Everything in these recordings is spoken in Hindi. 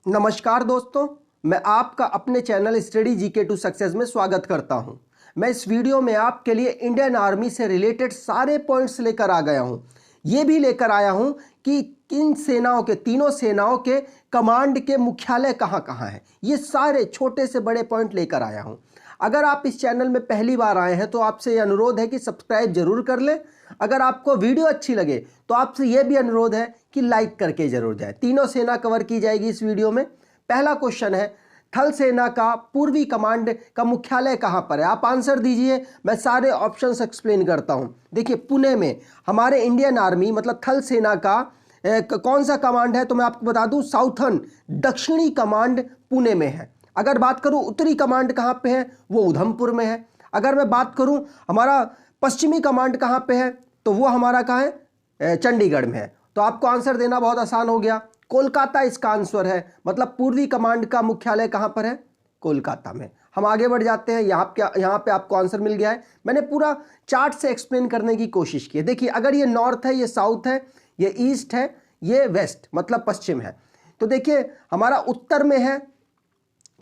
नमस्कार दोस्तों, मैं आपका अपने channel study GK to success में स्वागत करता हूं। मैं इस वीडियो में आपके लिए इंडियन आर्मी से रिलेटेड सारे पॉइंट्स लेकर आ गया हूं। ये भी लेकर आया हूं कि किन सेनाओं के, तीनों सेनाओं के कमांड के मुख्यालय कहां कहां हैं। ये सारे छोटे से बड़े पॉइंट लेकर आया हूं। अगर आप इस चैनल में पहली बार आए हैं तो आपसे ये अनुरोध है कि सब्सक्राइब जरूर कर लें। अगर आपको वीडियो अच्छी लगे तो आपसे यह भी अनुरोध है कि लाइक करके जरूर जाए। तीनों सेना कवर की जाएगी इस वीडियो में। पहला क्वेश्चन है, थल सेना का पूर्वी कमांड का मुख्यालय कहां पर है? आप आंसर दीजिए, मैं सारे ऑप्शंस एक्सप्लेन करता हूं। देखिए, पुणे में हमारे इंडियन आर्मी मतलब थल सेना का कौन सा कमांड है तो मैं आपको बता दूं, साउथर्न दक्षिणी कमांड पुणे में है। अगर बात करूं उत्तरी कमांड कहां पे है, वो उधमपुर में है। अगर मैं बात करूं हमारा पश्चिमी कमांड कहां पे है तो वो हमारा कहां है, चंडीगढ़ में है। तो आपको आंसर देना बहुत आसान हो गया, कोलकाता इसका आंसर है। मतलब पूर्वी कमांड का मुख्यालय कहां पर है? कोलकाता में। हम आगे बढ़ जाते हैं। यहाँ पे आपको आंसर मिल गया है। मैंने पूरा चार्ट से एक्सप्लेन करने की कोशिश की है। देखिए, अगर ये नॉर्थ है, ये साउथ है, ये ईस्ट है, ये वेस्ट मतलब पश्चिम है। तो देखिए, हमारा उत्तर में है,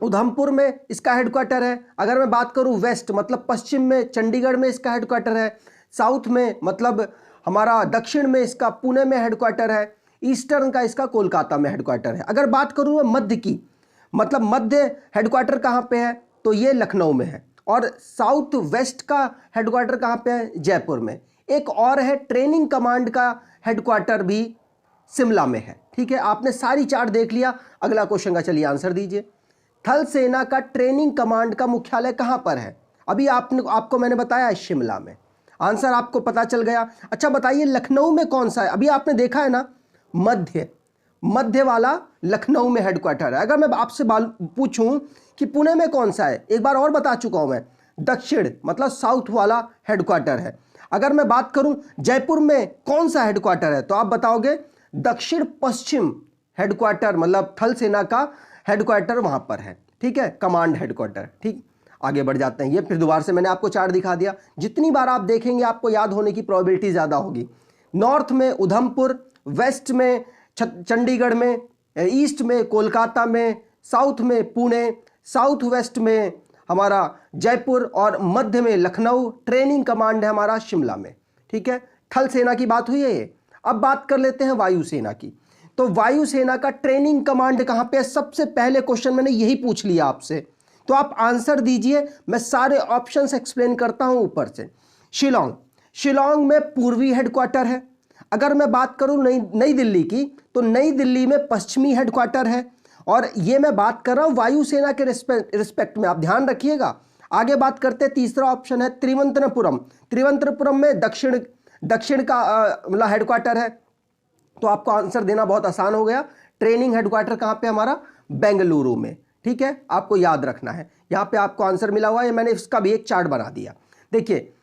उधमपुर में इसका हेडक्वार्टर है। अगर मैं बात करूं वेस्ट मतलब पश्चिम में, चंडीगढ़ में इसका हेडक्वार्टर है। साउथ में मतलब हमारा दक्षिण में इसका पुणे में हेडक्वार्टर है। ईस्टर्न का इसका कोलकाता में हेडक्वार्टर है। अगर बात करूं मैं मध्य की, मतलब मध्य हेडक्वार्टर कहां पे है तो ये लखनऊ में है। और साउथ वेस्ट का हेडक्वार्टर कहां पे है? जयपुर में। एक और है, ट्रेनिंग कमांड का हेडक्वार्टर भी शिमला में है। ठीक है, आपने सारी चार्ट देख लिया। अगला क्वेश्चन का चलिए आंसर दीजिए। थल सेना का ट्रेनिंग कमांड का मुख्यालय कहां पर है? अभी आपको मैंने बताया है, शिमला में। आंसर आपको पता चल गया। अच्छा बताइए, लखनऊ में कौन सा है? अभी आपने देखा है ना, मध्य वाला लखनऊ में हेडक्वार्टर है। अगर मैं आपसे पूछूं कि पुणे में कौन सा है, एक बार और बता चुका हूं मैं, दक्षिण मतलब साउथ वाला हेडक्वार्टर है। अगर मैं बात करूं जयपुर में कौन सा हेडक्वार्टर है तो आप बताओगे दक्षिण पश्चिम हेडक्वार्टर, मतलब थल सेना का हेडक्वार्टर वहां पर है। ठीक है, कमांड हेडक्वार्टर। ठीक, आगे बढ़ जाते हैं। ये फिर दोबारा से मैंने आपको चार्ट दिखा दिया। जितनी बार आप देखेंगे आपको याद होने की प्रोबेबिलिटी ज्यादा होगी। नॉर्थ में उधमपुर, वेस्ट में चंडीगढ़ में, ईस्ट में कोलकाता में, साउथ में पुणे, साउथ वेस्ट में हमारा जयपुर और मध्य में लखनऊ। ट्रेनिंग कमांड है हमारा शिमला में। ठीक है, थल सेना की बात हुई है ये। अब बात कर लेते हैं वायुसेना की। तो वायुसेना का ट्रेनिंग कमांड कहां पे है? सबसे पहले क्वेश्चन मैंने यही पूछ लिया आपसे, तो आप आंसर दीजिए। मैं सारे ऑप्शंस एक्सप्लेन करता हूं ऊपर से। शिलोंग में पूर्वी हेडक्वार्टर है। अगर मैं बात करूं नई दिल्ली की, तो नई दिल्ली में पश्चिमी हेडक्वार्टर है। और ये मैं बात कर रहा हूं वायुसेना के रिस्पेक्ट में, आप ध्यान रखिएगा। आगे बात करते हैं, तीसरा ऑप्शन है त्रिवंतपुरम में दक्षिण का मतलब हेडक्वार्टर है। तो आपको आंसर देना बहुत आसान हो गया। ट्रेनिंग हेडक्वार्टर कहां पे? हमारा बेंगलुरु में। ठीक है, आपको याद रखना है। यहां पे आपको आंसर मिला हुआ है, मैंने इसका भी एक चार्ट बना दिया। देखिए,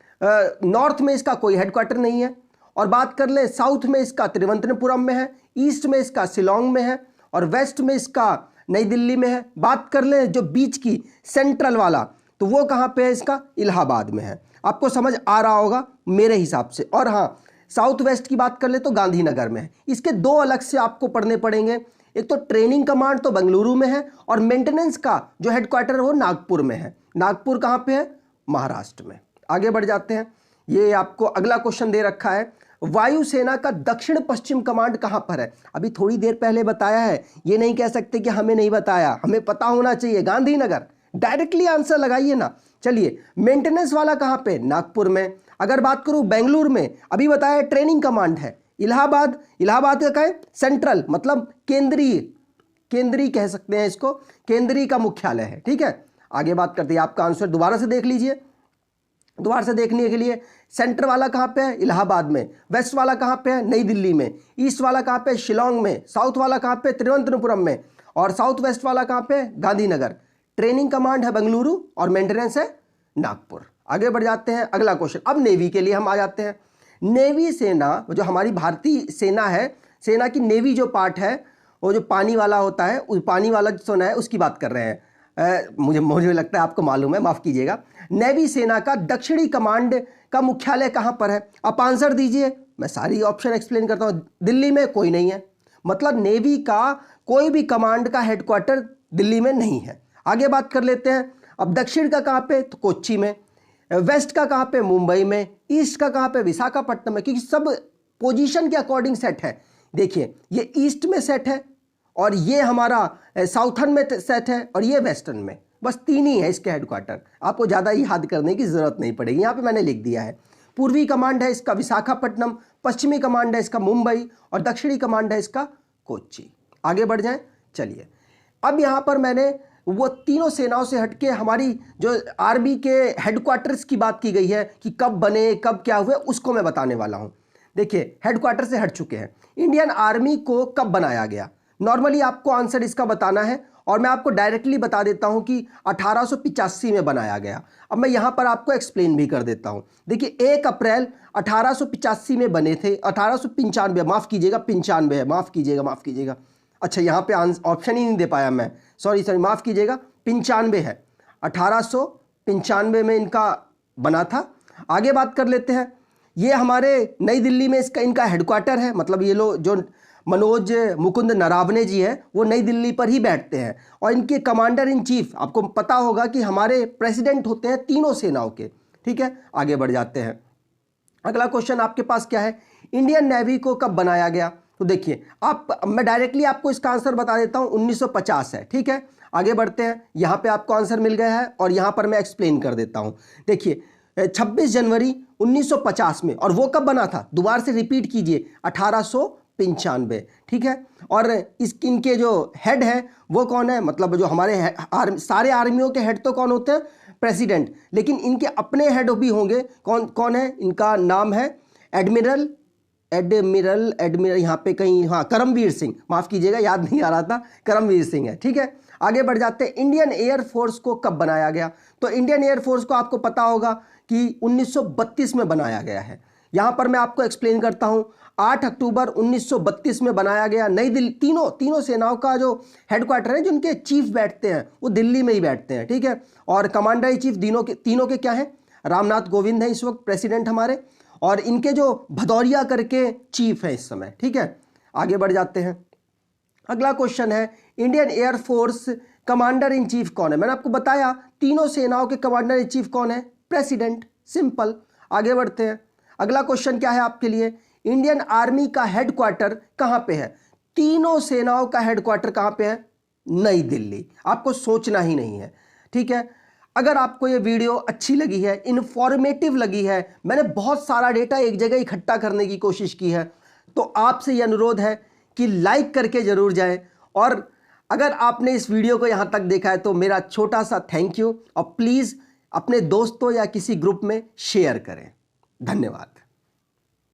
नॉर्थ में इसका कोई हेडक्वार्टर नहीं है। और बात कर ले, साउथ में इसका त्रिवंतपुरम में है, ईस्ट में इसका शिलोंग में है, और वेस्ट में इसका नई दिल्ली में है। बात कर ले जो बीच की सेंट्रल वाला, तो वो कहां पे है? इसका इलाहाबाद में है। आपको समझ आ रहा होगा मेरे हिसाब से। और हाँ, साउथ वेस्ट की बात कर ले तो गांधीनगर में है। इसके दो अलग से आपको पढ़ने पड़ेंगे। एक तो ट्रेनिंग कमांड तो बेंगलुरु में है, और मेंटेनेंस का जो हेडक्वार्टर है वो नागपुर में है। नागपुर कहां पे है? महाराष्ट्र में। आगे बढ़ जाते हैं। ये आपको अगला क्वेश्चन दे रखा है, वायुसेना का दक्षिण पश्चिम कमांड कहां पर है? अभी थोड़ी देर पहले बताया है, ये नहीं कह सकते कि हमें नहीं बताया, हमें पता होना चाहिए। गांधीनगर, डायरेक्टली आंसर लगाइए ना। चलिए, मेंटेनेंस वाला कहां पे? नागपुर में। अगर बात करूं बेंगलुरु में, अभी बताया ट्रेनिंग कमांड है। इलाहाबाद का क्या है? सेंट्रल मतलब केंद्रीय कह सकते हैं इसको, केंद्रीय का मुख्यालय है। ठीक है, आगे बात करते हैं। आपका आंसर दोबारा से देख लीजिए। दोबारा से देखने के लिए, सेंटर वाला कहां पे है? इलाहाबाद में। वेस्ट वाला कहां पे है? नई दिल्ली में। ईस्ट वाला कहां पे? शिलोंग में। साउथ वाला कहां पे? तिरुवनंतपुरम में। और साउथ वेस्ट वाला कहां पे? गांधीनगर। ट्रेनिंग कमांड है बेंगलुरु और मेंटेनेंस है नागपुर। आगे बढ़ जाते हैं, अगला क्वेश्चन। अब नेवी के लिए हम आ जाते हैं। नेवी सेना, जो हमारी भारतीय सेना है, सेना की नेवी जो पार्ट है, वो जो पानी वाला होता है, उस पानी वाला जो सेना है उसकी बात कर रहे हैं। मुझे लगता है आपको मालूम है, माफ कीजिएगा। नेवी सेना का दक्षिणी कमांड का मुख्यालय कहां पर है? आप आंसर दीजिए। मैं सारी ऑप्शन एक्सप्लेन करता हूं। दिल्ली में कोई नहीं है, मतलब नेवी का कोई भी कमांड का हेडक्वार्टर दिल्ली में नहीं है। आगे बात कर लेते हैं। अब दक्षिण का कहाँ पे, तो कोच्चि में। वेस्ट का कहाँ पे, मुंबई में। ईस्ट का कहाँ पे, विशाखापट्टनम में, क्योंकि सब पोजीशन के अकॉर्डिंग सेट है। देखिए ये ईस्ट में सेट है और ये हमारा साउथर्न में सेट है और ये वेस्टर्न में। बस तीन ही है इसके हेडक्वार्टर, आपको ज़्यादा याद करने की ज़रूरत नहीं पड़ेगी। यहाँ पे मैंने लिख दिया है। पूर्वी कमांड है इसका विशाखापट्टनम, पश्चिमी कमांड है इसका मुंबई और दक्षिणी कमांड है इसका कोच्चि। आगे बढ़ जाएं। चलिए अब यहाँ पर मैंने वो तीनों सेनाओं से हटके हमारी जो आर्मी के हेडक्वार्टर्स की बात की गई है कि कब बने, कब क्या हुए, उसको मैं बताने वाला हूँ। देखिए हेडक्वार्टर से हट चुके हैं। इंडियन आर्मी को कब बनाया गया, नॉर्मली आपको आंसर इसका बताना है और मैं आपको डायरेक्टली बता देता हूं कि 1885 में बनाया गया। अब मैं यहां पर आपको एक्सप्लेन भी कर देता हूं। देखिए 1 अप्रैल 1885 में बने थे। 1895, माफ कीजिएगा 95 है, माफ कीजिएगा। अच्छा यहाँ पे ऑप्शन ही नहीं दे पाया मैं, सॉरी माफ कीजिएगा, 95 है। 1895 में इनका बना था। आगे बात कर लेते हैं। ये हमारे नई दिल्ली में इनका हेडक्वार्टर है। मतलब ये लोग जो मनोज मुकुंद नरावने जी हैं वो नई दिल्ली पर ही बैठते हैं और इनके कमांडर इन चीफ, आपको पता होगा कि हमारे प्रेसिडेंट होते हैं तीनों सेनाओं के। ठीक है, आगे बढ़ जाते हैं। अगला क्वेश्चन आपके पास क्या है, इंडियन नेवी को कब बनाया गया। तो देखिए मैं डायरेक्टली आपको इसका आंसर बता देता हूं, 1950 है। ठीक है, आगे बढ़ते हैं। यहां पे आपको आंसर मिल गया है और यहां पर मैं एक्सप्लेन कर देता हूं। देखिए 26 जनवरी 1950 में, और वो कब बना था, दोबारा से रिपीट कीजिए, 1895। ठीक है, और इनके जो हेड है वो कौन है, मतलब जो हमारे सारे आर्मियों के हेड तो कौन होते हैं, प्रेसिडेंट, लेकिन इनके अपने हेड भी होंगे। कौन कौन है, इनका नाम है एडमिरल यहाँ पे कहीं, हाँ, करमवीर सिंह, माफ कीजिएगा याद नहीं आ रहा था, करमवीर सिंह है। ठीक है, आगे बढ़ जाते हैं। इंडियन एयरफोर्स को कब बनाया गया, तो इंडियन एयरफोर्स को आपको पता होगा कि 1932 में बनाया गया है। यहां पर मैं आपको एक्सप्लेन करता हूं। 8 अक्टूबर 1932 में बनाया गया। नई दिल्ली, तीनों सेनाओं का जो हेडक्वार्टर है, जिनके चीफ बैठते हैं वो दिल्ली में ही बैठते हैं। ठीक है, और कमांडर इन चीफ तीनों के क्या है, रामनाथ कोविंद है इस वक्त प्रेसिडेंट हमारे, और इनके जो भदौरिया करके चीफ है इस समय। ठीक है, आगे बढ़ जाते हैं। अगला क्वेश्चन है, Indian air force commander in chief कौन है। मैंने आपको बताया तीनों सेनाओं के कमांडर इन चीफ कौन है, प्रेसिडेंट, सिंपल। आगे बढ़ते हैं। अगला क्वेश्चन क्या है आपके लिए, इंडियन आर्मी का हेडक्वार्टर कहां पे है। तीनों सेनाओं का हेडक्वार्टर कहां पे है, नई दिल्ली। आपको सोचना ही नहीं है। ठीक है, अगर आपको ये वीडियो अच्छी लगी है, इंफॉर्मेटिव लगी है, मैंने बहुत सारा डेटा एक जगह इकट्ठा करने की कोशिश की है, तो आपसे ये अनुरोध है कि लाइक करके जरूर जाएं, और अगर आपने इस वीडियो को यहां तक देखा है तो मेरा छोटा सा थैंक यू, और प्लीज अपने दोस्तों या किसी ग्रुप में शेयर करें। धन्यवाद।